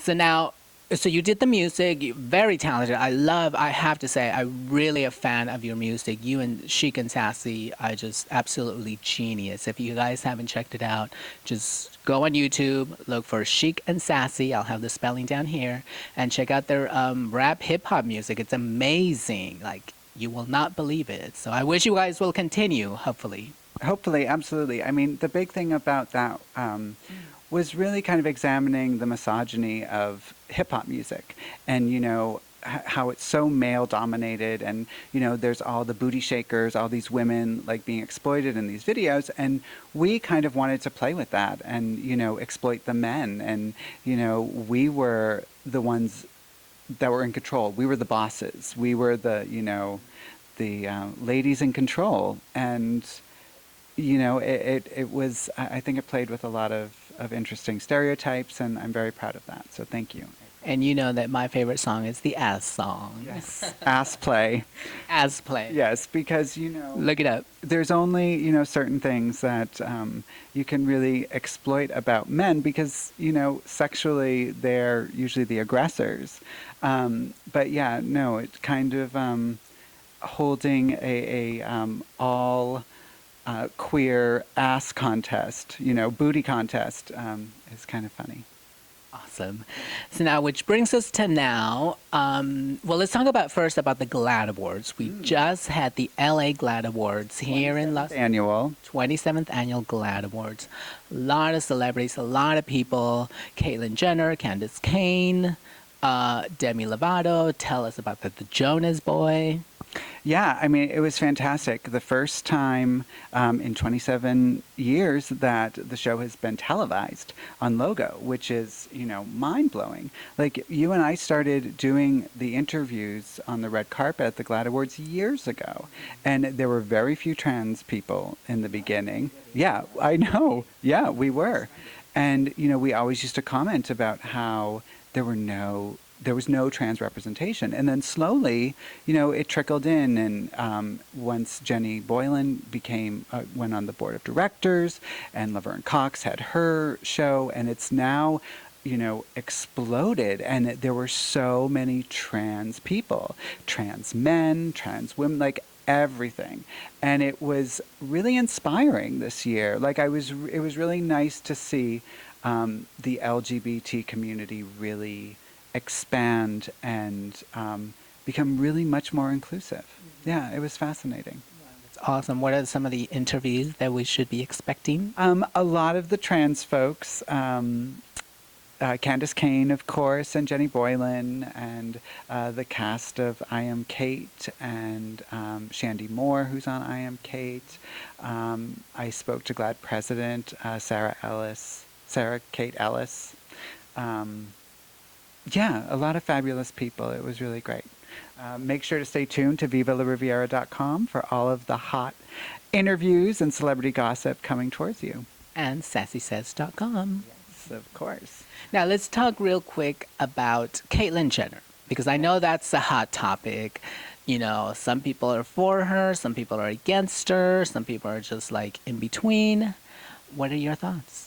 So now, so you did the music, you're very talented. I have to say, I'm really a fan of your music. You and Chic and Sassy are just absolutely genius. If you guys haven't checked it out, just go on YouTube, look for Chic and Sassy. I'll have the spelling down here, and check out their rap hip hop music. It's amazing. Like, you will not believe it. So I wish you guys will continue, hopefully. Hopefully, absolutely. I mean, the big thing about that was really kind of examining the misogyny of hip hop music and, how it's so male dominated and, there's all the booty shakers, all these women like being exploited in these videos. And we kind of wanted to play with that and, exploit the men. And, we were the ones that were in control. We were the bosses. We were the ladies in control. And, it was, I think it played with a lot of interesting stereotypes, and I'm very proud of that. So thank you. And you know that my favorite song is the Ass song. Yes. Ass play. Ass play. Yes, because, Look it up. there's only, certain things that you can really exploit about men because, sexually they're usually the aggressors. But yeah, no, it's kind of holding a all queer ass contest, booty contest, is kind of funny. Awesome. So now, which brings us to now. Well, let's talk about first about the GLAAD Awards. We just had the LA GLAAD Awards here in Los Annual 27th annual GLAAD Awards. A lot of celebrities, a lot of people. Caitlyn Jenner, Candace Cain, Demi Lovato. Tell us about the Jonas Boy. Yeah, I mean, it was fantastic. The first time in 27 years that the show has been televised on Logo, which is, mind-blowing. Like, you and I started doing the interviews on the red carpet at the GLAAD Awards years ago, and there were very few trans people in the beginning. Yeah, I know. Yeah, we were. And, we always used to comment about how there was no trans representation. And then slowly, it trickled in. And once Jenny Boylan went on the board of directors, and Laverne Cox had her show, and it's now, exploded. And there were so many trans people, trans men, trans women, like everything. And it was really inspiring this year. Like it was really nice to see the LGBT community really expand and become really much more inclusive. Yeah, it was fascinating. It's awesome. What are some of the interviews that we should be expecting? A lot of the trans folks, Candace Cain, of course, and Jenny Boylan, and the cast of I Am Kate, and Shandy Moore, who's on I Am Kate. I spoke to GLAAD president, Sarah Kate Ellis. Yeah, a lot of fabulous people. It was really great. Make sure to stay tuned to vivalariviera.com for all of the hot interviews and celebrity gossip coming towards you. And sassysays.com. Yes, of course. Now, let's talk real quick about Caitlyn Jenner, because I know that's a hot topic. Some people are for her, some people are against her, some people are just like in between. What are your thoughts?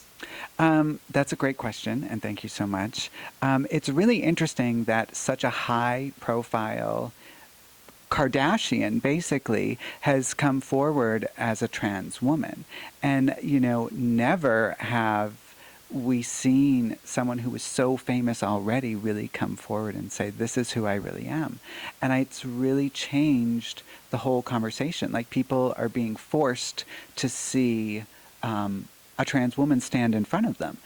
That's a great question, and thank you so much. It's really interesting that such a high-profile Kardashian, basically, has come forward as a trans woman. And, never have we seen someone who was so famous already really come forward and say, this is who I really am. And it's really changed the whole conversation. Like, people are being forced to see a trans woman stand in front of them.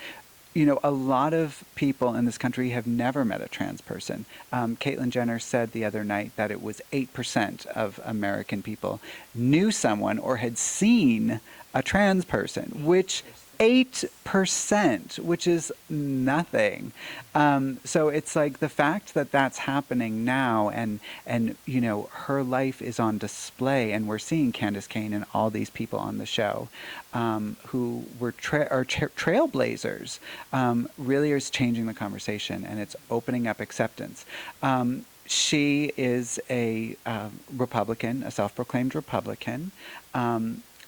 A lot of people in this country have never met a trans person. Caitlyn Jenner said the other night that it was 8% of American people knew someone or had seen a trans person, which 8%, which is nothing. So it's like the fact that that's happening now, and her life is on display, and we're seeing Candace Cain and all these people on the show who were trailblazers, really is changing the conversation, and it's opening up acceptance. She is a Republican, a self-proclaimed Republican.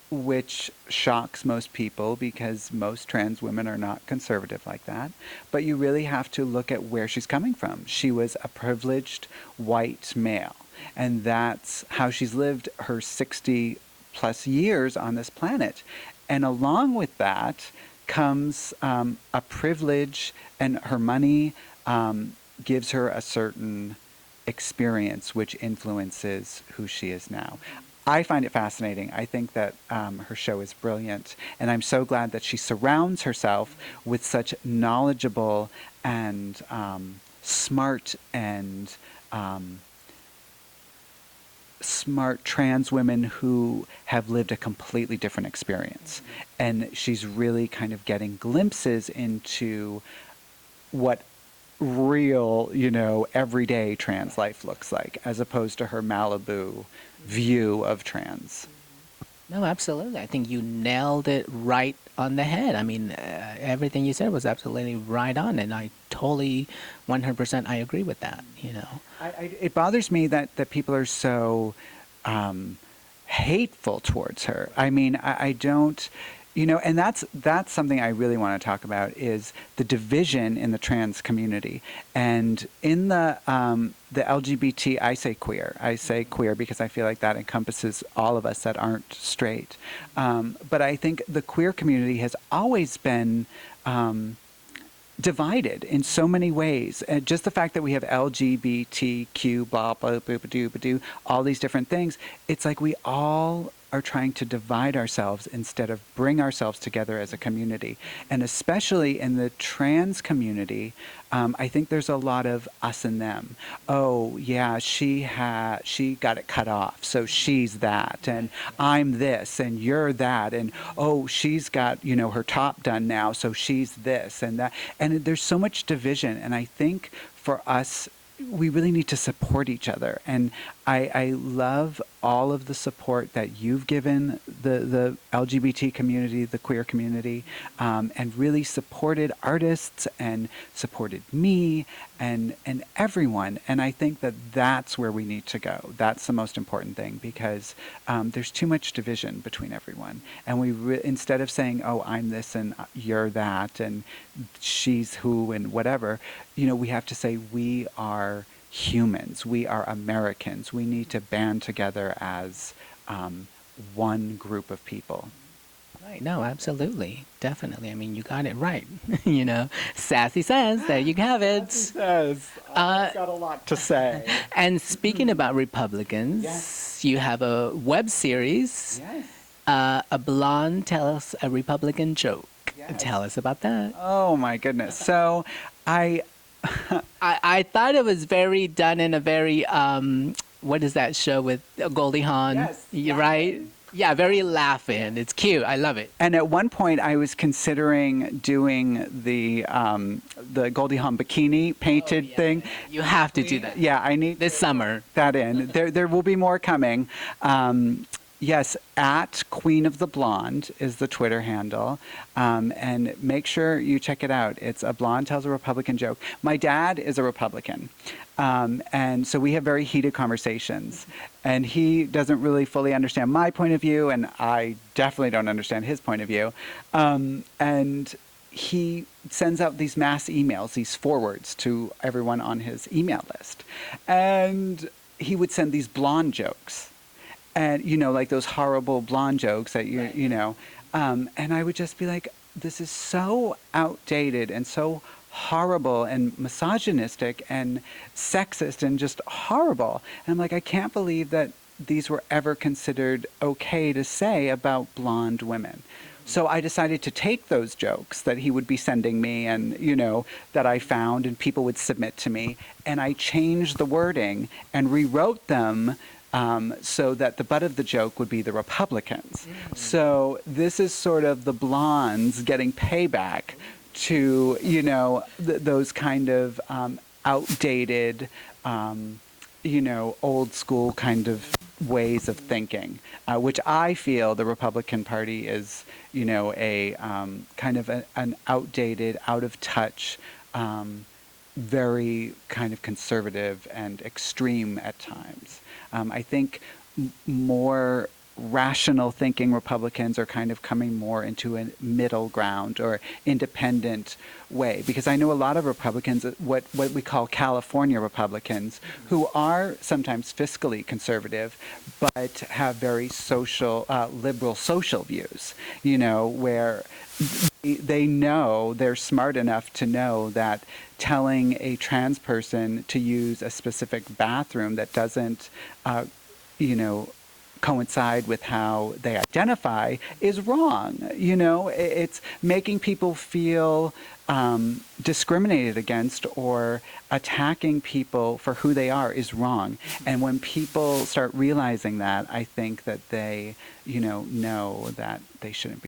which shocks most people because most trans women are not conservative like that. But you really have to look at where she's coming from. She was a privileged white male, and that's how she's lived her 60 plus years on this planet. And along with that comes a privilege, and her money gives her a certain experience which influences who she is now. I find it fascinating. I think that her show is brilliant, and I'm so glad that she surrounds herself with such knowledgeable and smart and smart trans women who have lived a completely different experience. And she's really kind of getting glimpses into what real, everyday trans life looks like, as opposed to her Malibu view of trans. No, absolutely. I think you nailed it right on the head. I mean, everything you said was absolutely right on, and I totally, 100%, I agree with that, you know. It bothers me that people are so hateful towards her. I mean, I don't, and that's something I really want to talk about is the division in the trans community. And in the LGBT, I say queer because I feel like that encompasses all of us that aren't straight. But I think the queer community has always been divided in so many ways. And just the fact that we have LGBTQ, blah, blah, blah, blah, blah, blah, all these different things, it's like we all are trying to divide ourselves instead of bring ourselves together as a community. And especially in the trans community, I think there's a lot of us and them. Oh, yeah, she got it cut off, so she's that, and I'm this, and you're that, and oh, she's got, her top done now, so she's this and that. And there's so much division, and I think for us, we really need to support each other. And I love all of the support that you've given the LGBT community, the queer community, and really supported artists and supported me and everyone. And I think that that's where we need to go. That's the most important thing, because there's too much division between everyone. And we instead of saying, oh, I'm this and you're that and she's who and whatever, we have to say we are humans. We are Americans. We need to band together as one group of people. Right. No, absolutely. Definitely. I mean, you got it right. Sassy says, there you have it. Says, I've got a lot to say. And speaking about Republicans, Yes. you have a web series, Yes. A blonde tells a Republican joke. Yes. Tell us about that. Oh my goodness. So I thought it was very done in a very, what is that show with Goldie Hawn? Yes, You right? Yeah, very laughing. It's cute. I love it. And at one point, I was considering doing the Goldie Hawn bikini painted thing. You have to do that. Yeah, I need This summer. that in. There will be more coming. Yes, at Queen of the Blonde is the Twitter handle. And make sure you check it out. It's A Blonde Tells a Republican Joke. My dad is a Republican. And so we have very heated conversations. And he doesn't really fully understand my point of view, and I definitely don't understand his point of view. And he sends out these mass emails, these forwards to everyone on his email list. And he would send these blonde jokes. And, like those horrible blonde jokes that and I would just be like, this is so outdated and so horrible and misogynistic and sexist and just horrible. And I'm like, I can't believe that these were ever considered okay to say about blonde women. So I decided to take those jokes that he would be sending me and, that I found and people would submit to me, and I changed the wording and rewrote them so that the butt of the joke would be the Republicans. Mm-hmm. So this is sort of the blondes getting payback to, those kind of outdated, old school kind of ways of thinking, which I feel the Republican Party is, a kind of an outdated, out of touch, very kind of conservative and extreme at times. I think more rational thinking Republicans are kind of coming more into a middle ground or independent way. Because I know a lot of Republicans, what we call California Republicans, who are sometimes fiscally conservative, but have very social, liberal social views, you know, where they know, they're smart enough to know that telling a trans person to use a specific bathroom that doesn't, you know, coincide with how they identify is wrong. You know, it's making people feel discriminated against or attacking people for who they are is wrong. And when people start realizing that, I think that they, you know that they shouldn't be